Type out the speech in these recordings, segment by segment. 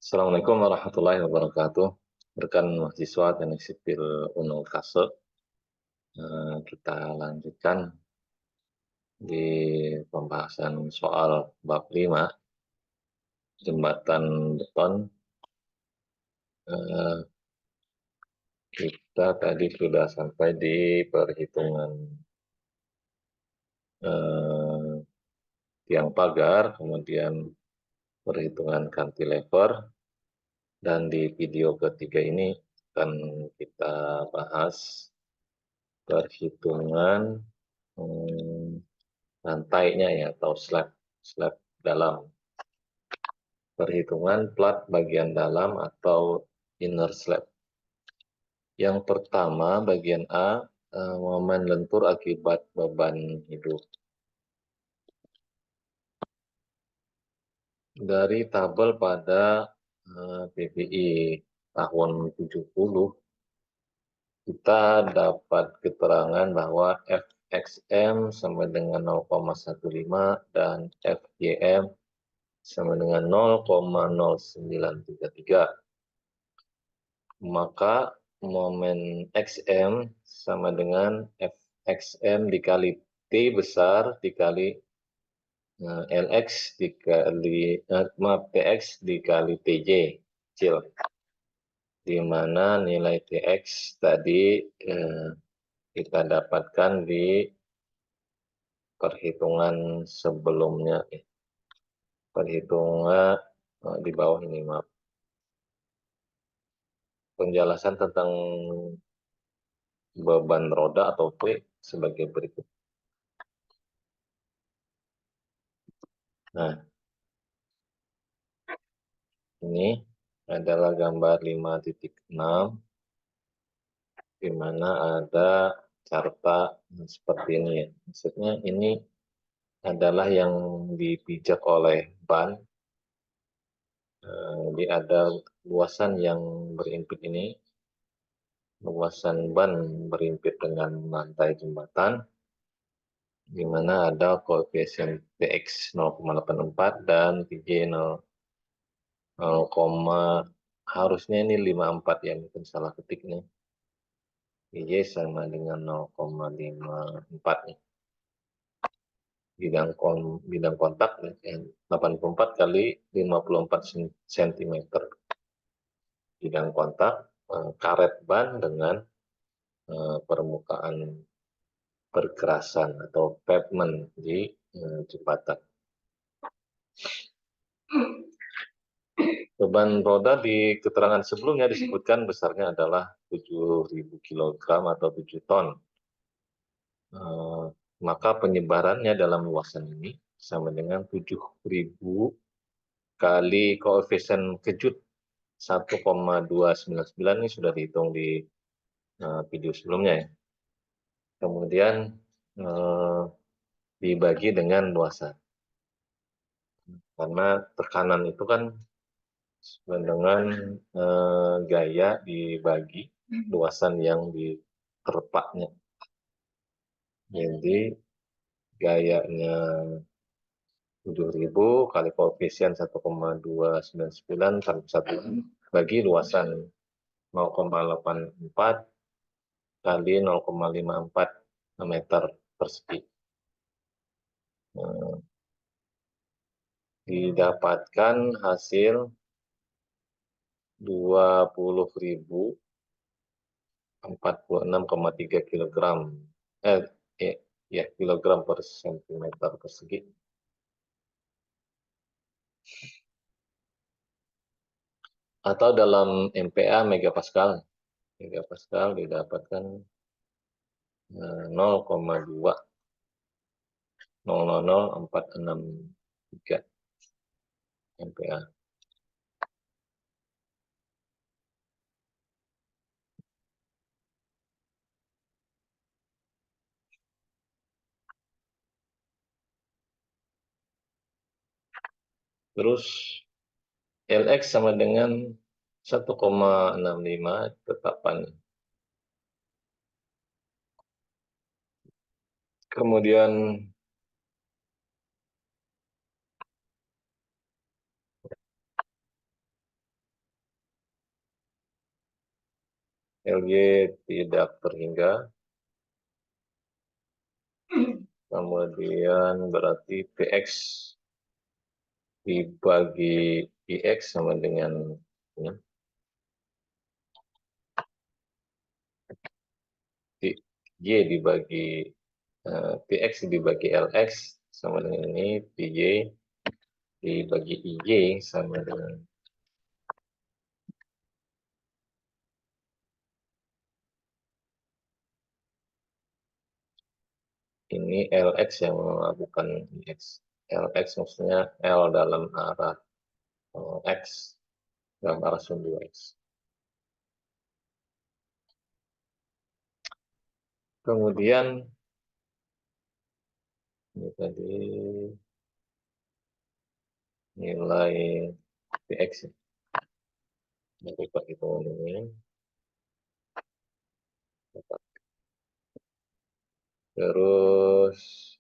Assalamualaikum warahmatullahi wabarakatuh. Rekan mahasiswa Teknik Sipil Unul Kase, kita lanjutkan di pembahasan soal bab 5, jembatan beton. Kita tadi sudah sampai di perhitungan tiang pagar, kemudian perhitungan cantilever, dan di video ketiga ini akan kita bahas perhitungan lantainya ya, atau slab dalam, perhitungan plat bagian dalam atau inner slab. Yang pertama bagian A, momen lentur akibat beban hidup. Dari tabel pada PPI tahun 70, kita dapat keterangan bahwa Fxm sama dengan 0,15 dan Fjm sama dengan 0,0933. Maka momen Xm sama dengan Fxm dikali T besar dikali Lx dikali Tx dikali Tj kecil, di mana nilai Tx tadi kita dapatkan di perhitungan sebelumnya, perhitungan di bawah ini, maaf. Penjelasan tentang beban roda atau P sebagai berikut. Nah, ini adalah gambar 5.6, di mana ada carta seperti ini ya. Maksudnya ini adalah yang dipijak oleh ban. Jadi ada luasan yang berimpit ini, luasan ban berimpit dengan lantai jembatan, di mana ada koefisien Px 0,84 dan Pj 0, harusnya ini 54 ya, mungkin salah ketik nih. Pj sama dengan 0,54 nih. Bidang kontak 84 kali 54 cm. Bidang kontak karet ban dengan permukaan perkerasan atau pavement di jembatan. Beban roda di keterangan sebelumnya disebutkan besarnya adalah 7.000 kg atau 7 ton. Maka penyebarannya dalam luasan ini sama dengan 7.000 kali koefisien kejut 1,299, ini sudah dihitung di video sebelumnya ya. Kemudian dibagi dengan luasan. Karena tekanan itu kan dengan gaya dibagi luasan yang diterpaknya. Jadi gayanya 7.000 kali koefisien 1,299 kali 1 bagi luasan 0,84 kali 0,54 meter persegi. Didapatkan hasil 20.046,3 kg kilogram per sentimeter persegi. Atau dalam MPa megapascal. Megapascal didapatkan 0,2000463 MPa. Terus Lx sama dengan 1,65 tetapan. Kemudian LY tidak terhingga. Kemudian berarti PX dibagi IX sama dengan ya, Y dibagi PX dibagi LX sama dengan ini, PY dibagi IY sama dengan ini LX yang bukan IX. LX maksudnya L dalam arah X, dalam arah sumbu X. Kemudian ini tadi nilai PX ya. Dari perhitungan ini. Terus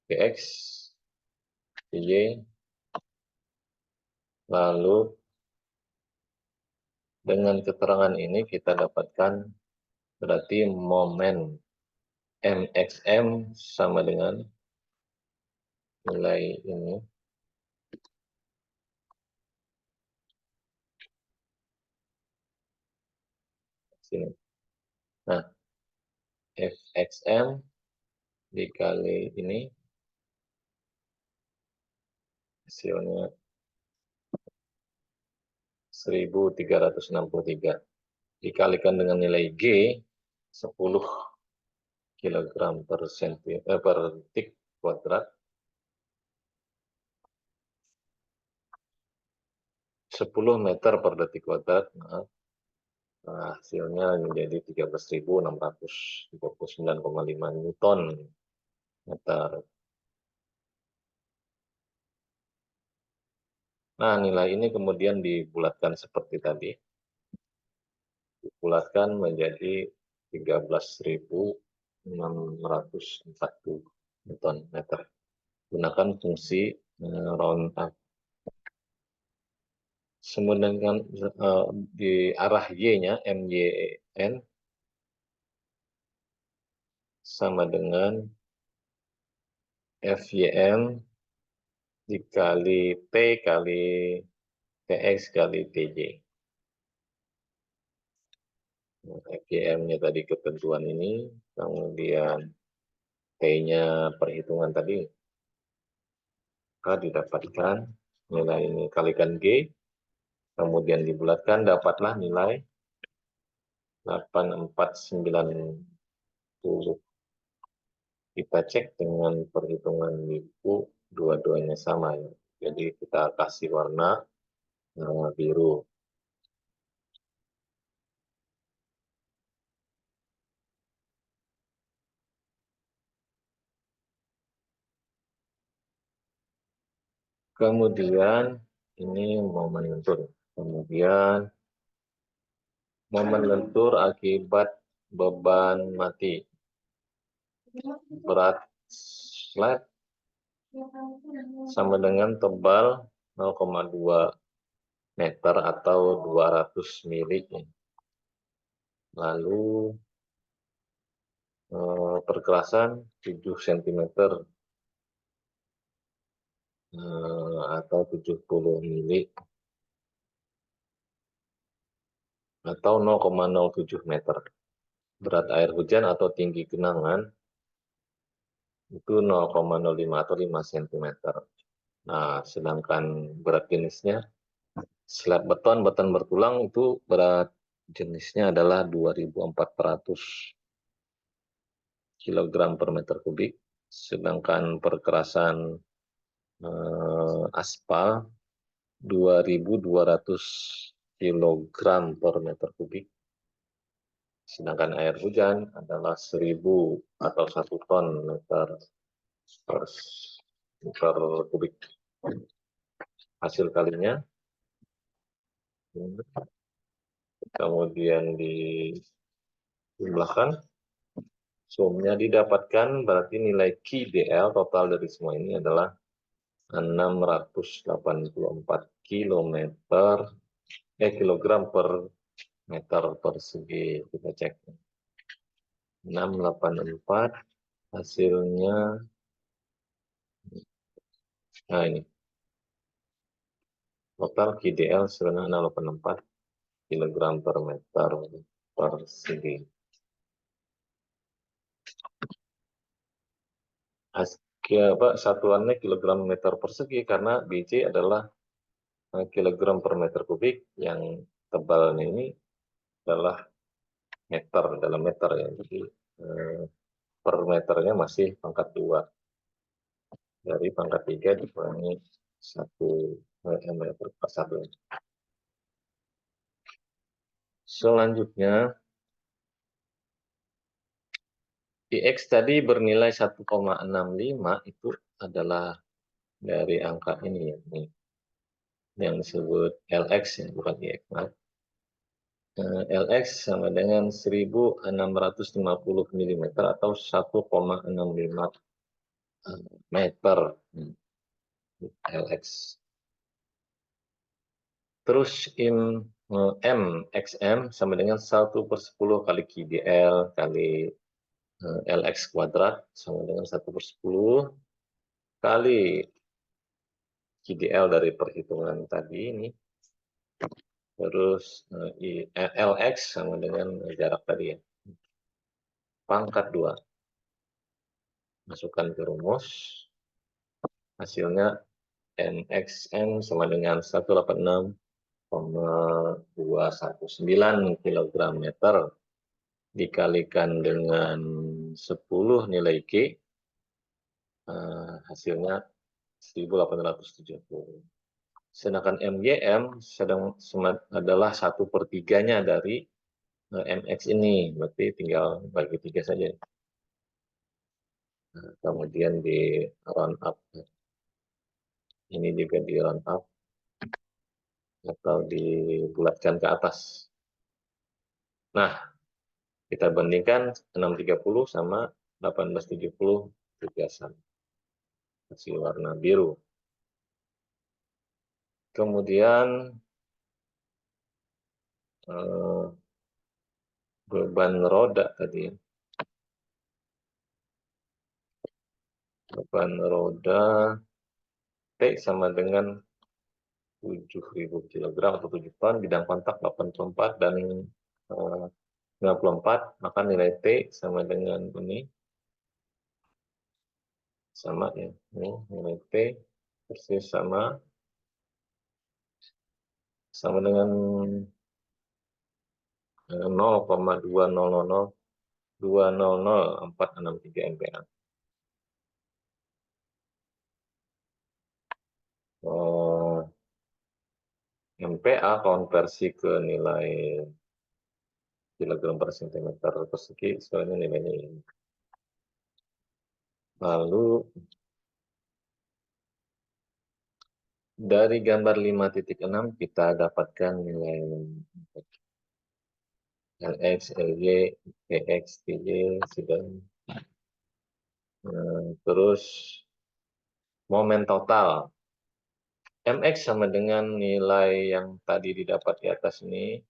PX, Y, lalu dengan keterangan ini kita dapatkan berarti momen MXM sama dengan nilai ini. Sini. Nah, FXM dikali ini hasilnya 1363 dikalikan dengan nilai G 10 kg per detik kuadrat, 10 meter per detik kuadrat. Nah, hasilnya menjadi 13.639,5 Newton meter. Nah, nilai ini kemudian dibulatkan seperti tadi. Dibulatkan menjadi 13.640 Newton meter. Gunakan fungsi round up. Kemudian di arah Y-nya, MYN, sama dengan FYM dikali T kali TX kali TJ. FYM-nya tadi ketentuan ini, kemudian T-nya perhitungan tadi, maka didapatkan nilai ini kalikan G, kemudian dibulatkan, dapatlah nilai 8490. Kita cek dengan perhitungan ibu, dua-duanya sama ya. Jadi kita kasih warna biru. Kemudian ini momen lentur. Kemudian momen lentur akibat beban mati. Berat slab sama dengan tebal 0,2 meter atau 200 mili. Lalu perkerasan 7 cm atau 70 mili atau 0,07 meter. Berat air hujan atau tinggi genangan itu 0,05 atau 5 cm. Nah, sedangkan berat jenisnya slab beton bertulang itu berat jenisnya adalah 2.400 kg per meter kubik. Sedangkan perkerasan aspal 2.200 kg per meter kubik. Sedangkan air hujan adalah 1.000 atau 1 ton meter per kubik. Hasil kalinya kemudian dijumlahkan, sumnya didapatkan, berarti nilai QDL total dari semua ini adalah 684 km kilogram per meter persegi. Kita cek 684, hasilnya. Nah, ini total KDL sebenarnya 684 kilogram per meter persegi. Satuannya kilogram meter persegi karena BJ adalah kilogram per meter kubik, yang tebalnya ini adalah meter dalam meter ya. Jadi per meternya masih pangkat 2. Dari pangkat 3 dikurangi 1 meter per 1. Selanjutnya, IX tadi bernilai 1,65, itu adalah dari angka ini ya, ini yang disebut LX ya, bukan IX. LX sama dengan 1650 mm atau 1,65 meter LX. Terus MXM sama dengan 1/10 kali QDL kali LX kuadrat sama dengan 1/10 kali QDL dari perhitungan tadi ini. Terus LX sama dengan jarak tadi ya. Pangkat 2. Masukkan ke rumus. Hasilnya NXM sama dengan 186,219 kg meter dikalikan dengan 10 nilai K, hasilnya 1870. Sedangkan MGM adalah 1/3-nya dari MX ini, berarti tinggal bagi 3 saja. Nah, kemudian di round up, ini juga di round up atau dibulatkan ke atas. Nah, kita bandingkan 630 sama 1870 juga sama. Hasil warna biru. Kemudian beban roda tadi ya. Beban roda T sama dengan 7.000 kg atau 7 ton, bidang kontak 84 dan 94, maka nilai T sama dengan ini, sama ya, ini nilai T persis sama dengan 0,2002463 MPa. MPa konversi ke nilai kilogram per sentimeter persegi, soalnya nilainya ini. Lalu dari gambar 5.6 kita dapatkan nilai LX, LY, PX, TY sudah. Terus momen total MX sama dengan nilai yang tadi didapat di atas ini,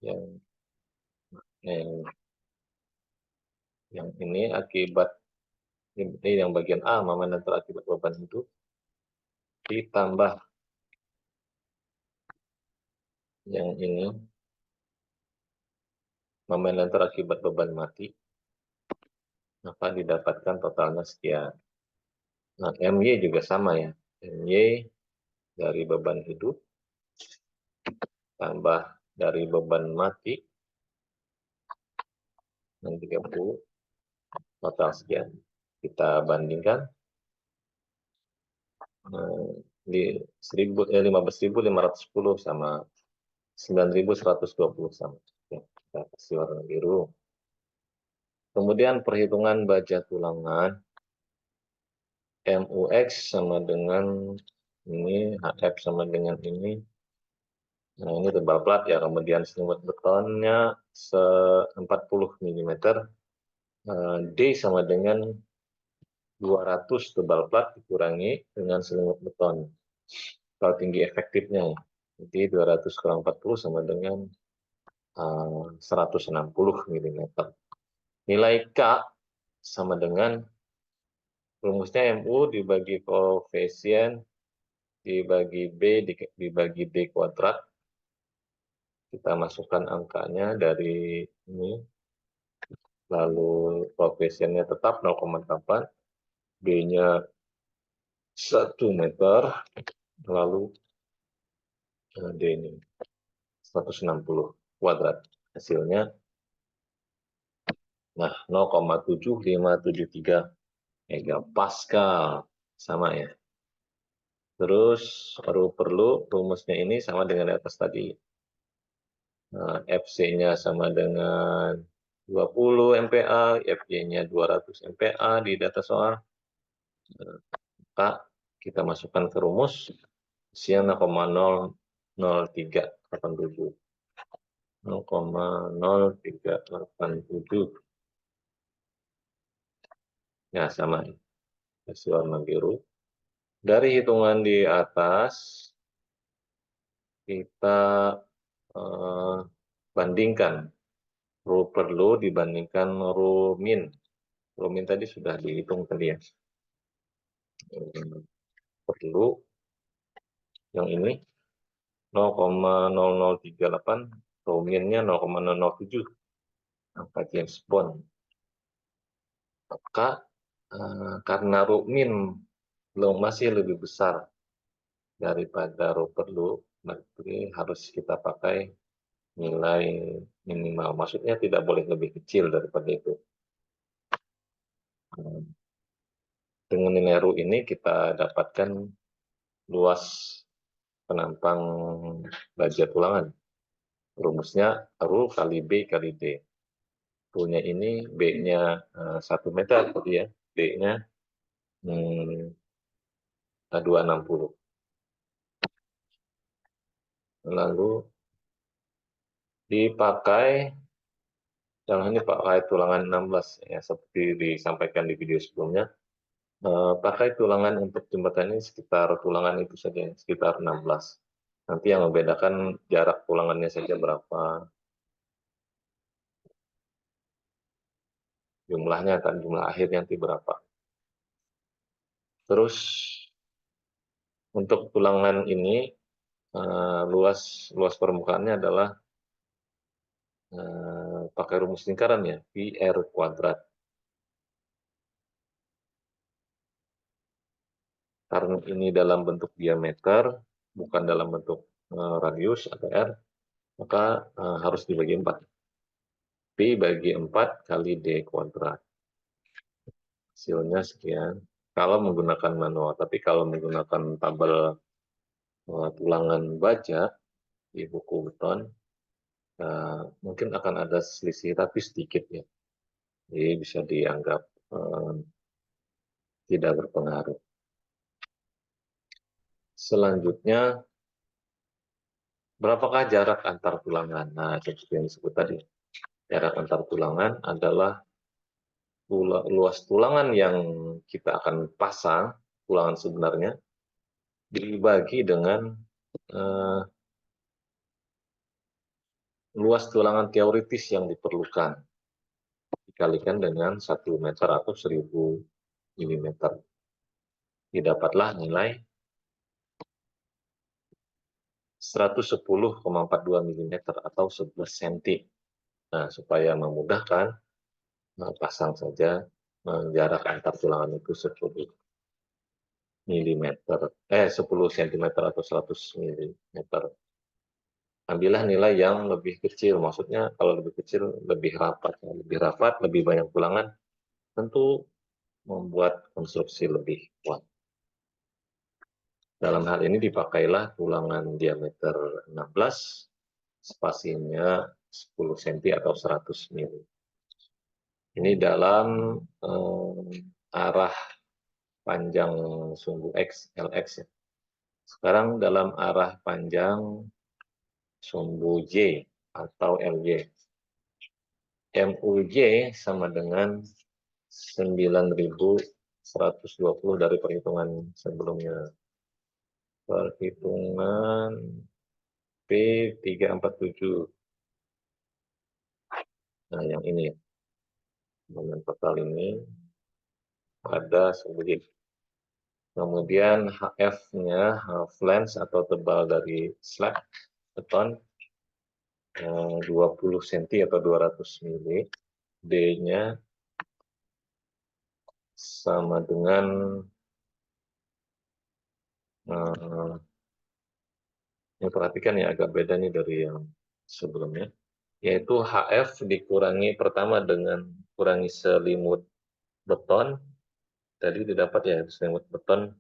yang ini akibat ini yang bagian A, momen akibat beban hidup, ditambah yang ini momen akibat beban mati, maka didapatkan totalnya sekian. Nah, MY juga sama ya, MY dari beban hidup tambah dari beban mati, yang 30, total sekian. Kita bandingkan di 15.510 sama 9.120 sama. Kita kasih warna biru. Kemudian perhitungan baja tulangan MUX sama dengan ini, HF sama dengan ini. Nah, ini tebal plat ya, kemudian selimut betonnya 40 mm. D sama dengan 200 tebal plat dikurangi dengan selimut beton. Kalau tinggi efektifnya. Jadi 200 kurang 40 sama dengan 160 mm. Nilai K sama dengan rumusnya MU dibagi koefisien dibagi B dibagi D kuadrat. Kita masukkan angkanya dari ini, lalu koefisiennya tetap 0,8, B-nya 1 meter, lalu D ini 160 kuadrat. Hasilnya, nah 0,7573 megapascal. Sama ya. Terus perlu rumusnya ini sama dengan atas tadi. FC-nya sama dengan 20 MPa, FY-nya 200 MPa di data soal. Maka kita masukkan ke rumus, usia 0,00387. 0,0387. Ya, sama. Kasih warna biru. Dari hitungan di atas, kita bandingkan rho perlu dibandingkan rho min. Rho min tadi sudah dihitung tadi ya. Perlu yang ini 0,0038, rho minnya 0,007, angka James Bond. Maka karena rho min masih lebih besar daripada rho perlu, berarti harus kita pakai nilai minimal. Maksudnya tidak boleh lebih kecil daripada itu. Dengan nilai rho ini kita dapatkan luas penampang baja tulangan. Rumusnya rho kali B kali D. Rho-nya ini B-nya 1 meter, tadi ya. D-nya 260. Lalu dipakai, yang ini pakai tulangan 16 ya, seperti disampaikan di video sebelumnya. Pakai tulangan untuk jembatan ini sekitar tulangan itu saja, sekitar 16. Nanti yang membedakan jarak tulangannya saja berapa, jumlahnya kan, jumlah akhir nanti berapa. Terus untuk tulangan ini luas permukaannya adalah pakai rumus lingkaran ya, PR kuadrat. Karena ini dalam bentuk diameter, bukan dalam bentuk radius atau R, maka harus dibagi 4. P bagi 4 kali D kuadrat. Hasilnya sekian. Kalau menggunakan manual, tapi kalau menggunakan tabel tulangan baja di buku beton, mungkin akan ada selisih tapi sedikit ya. Jadi bisa dianggap tidak berpengaruh. Selanjutnya, berapakah jarak antar tulangan? Nah, seperti yang disebut tadi, jarak antar tulangan adalah luas tulangan yang kita akan pasang, tulangan sebenarnya, dibagi dengan luas tulangan teoritis yang diperlukan, dikalikan dengan 1 meter atau 1000 mm. Didapatlah nilai 110,42 mm atau 11 cm. Nah, supaya memudahkan, pasang saja jarak antar tulangan itu 10 mm, 10 cm atau 100 mm. Ambillah nilai yang lebih kecil, maksudnya kalau lebih kecil lebih rapat, lebih banyak tulangan, tentu membuat konstruksi lebih kuat. Dalam hal ini dipakailah tulangan diameter 16, spasinya 10 cm atau 100 mm. Ini dalam arah panjang sumbu X, LX ya. Sekarang dalam arah panjang sumbu Y atau LY. MUJ sama dengan 9.120 dari perhitungan sebelumnya. Perhitungan P347. Nah, yang ini ya. Dengan total ini ada sebegini. Kemudian HF-nya, half length atau tebal dari slab beton 20 cm atau 200 mili. D-nya sama dengan ini perhatikan ya, agak beda nih dari yang sebelumnya, yaitu HF dikurangi pertama dengan kurangi selimut beton, tadi didapat ya selimut beton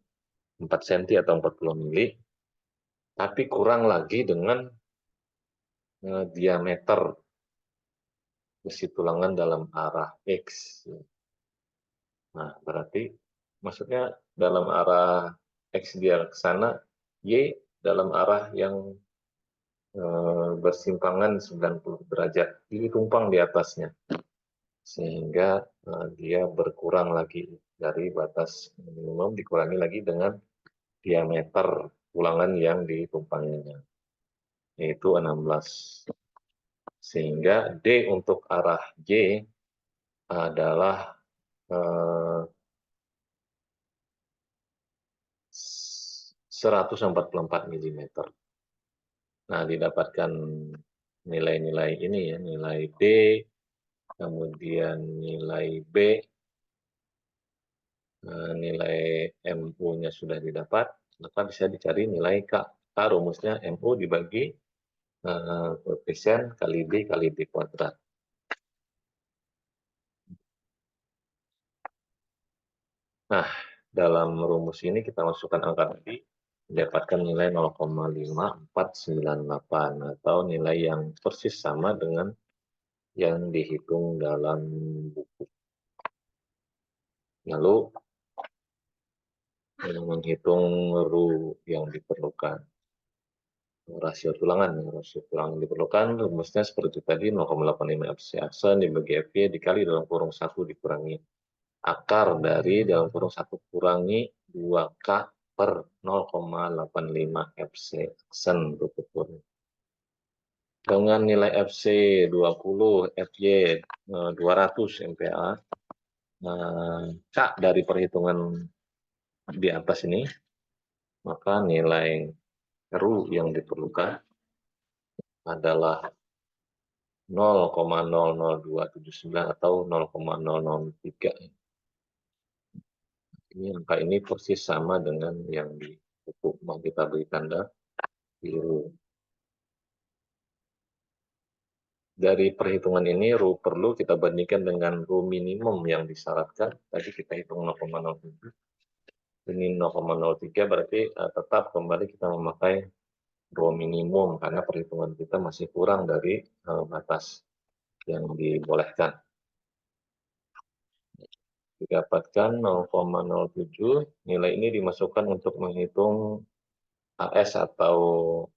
4 cm atau 40 mili, tapi kurang lagi dengan diameter besi tulangan dalam arah X. Nah, berarti maksudnya dalam arah X dia ke sana, Y dalam arah yang bersimpangan 90 derajat, ini tumpang di atasnya. Sehingga dia berkurang lagi dari batas minimum, dikurangi lagi dengan diameter tulangan yang ditumpanginya, yaitu 16. Sehingga D untuk arah Y adalah 144 mm. Nah, didapatkan nilai-nilai ini ya, nilai D, kemudian nilai B, nilai MU-nya sudah didapat, maka bisa dicari nilai K. K rumusnya MU dibagi koefisien kali B kali D kuadrat. Nah, dalam rumus ini kita masukkan angka tadi, mendapatkan nilai 0,5498 atau nilai yang persis sama dengan yang dihitung dalam buku. Lalu menghitung ru yang diperlukan. Rasio tulangan yang diperlukan rumusnya seperti tadi, 0,85 FC aksen dibagi FY dikali dalam kurung 1 dikurangi akar dari dalam kurung 1 kurangi 2K per 0,85 FC aksen tutup kurung. Dengan nilai FC 20, FY 200 MPa, K dari perhitungan di atas ini, maka nilai RU yang diperlukan adalah 0,00279 atau 0,003. Ini angka ini persis sama dengan yang di buku, mau kita beri tanda biru. Dari perhitungan ini, RU perlu kita bandingkan dengan RU minimum yang disyaratkan. Tadi kita hitung 0,07. Ini 0,03, berarti tetap kembali kita memakai RU minimum, karena perhitungan kita masih kurang dari batas yang dibolehkan. Didapatkan 0,07, nilai ini dimasukkan untuk menghitung AS atau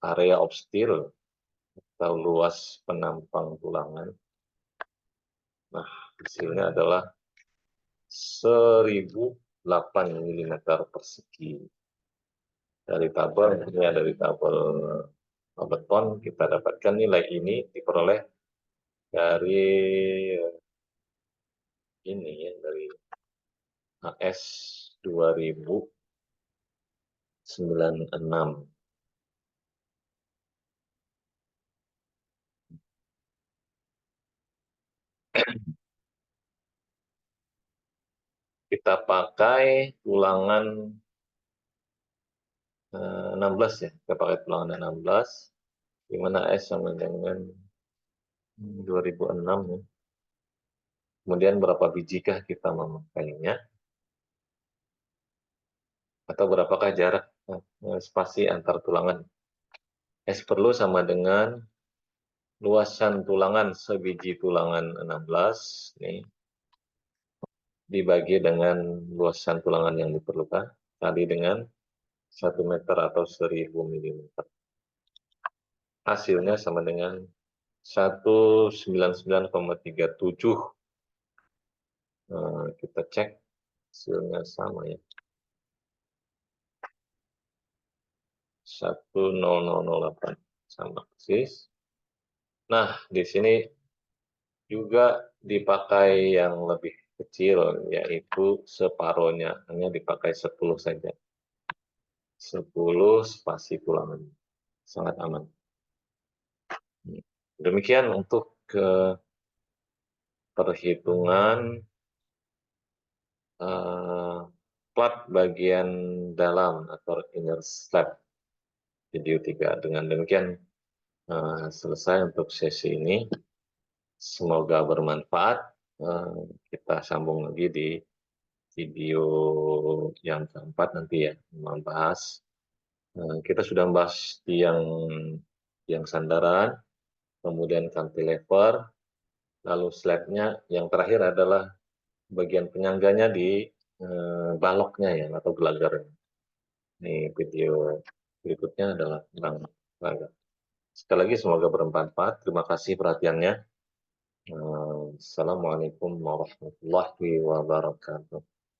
area of steel, atau luas penampang tulangan. Nah, hasilnya adalah 1008 mm persegi. Dari tabel, ini dari tabel beton, kita dapatkan nilai ini diperoleh dari ini ya, dari AS 2096. Kita pakai tulangan 16 ya, kita pakai tulangan 16, di mana S sama dengan 2006 ya. Kemudian berapa bijikah kita memakainya, atau berapakah jarak spasi antar tulangan. S perlu sama dengan luasan tulangan sebiji tulangan 16 nih, dibagi dengan luasan tulangan yang diperlukan kali dengan 1 meter atau 1000 mm. Hasilnya sama dengan 199,37. Kita cek hasilnya sama ya, 10008. sama persis. Nah, di sini juga dipakai yang lebih kecil, yaitu separohnya, hanya dipakai 10 saja. 10 spasi tulangan, sangat aman. Demikian untuk perhitungan plat bagian dalam atau inner slab video 3. Dengan demikian selesai untuk sesi ini. Semoga bermanfaat. Kita sambung lagi di video yang keempat nanti ya, membahas. Kita sudah membahas yang sandaran, kemudian cantilever, lalu slabnya. Yang terakhir adalah bagian penyangganya di baloknya ya, atau gelagarnya. Ini video berikutnya adalah tentang gelagar. Sekali lagi semoga bermanfaat. Terima kasih perhatiannya. Assalamualaikum warahmatullahi wabarakatuh.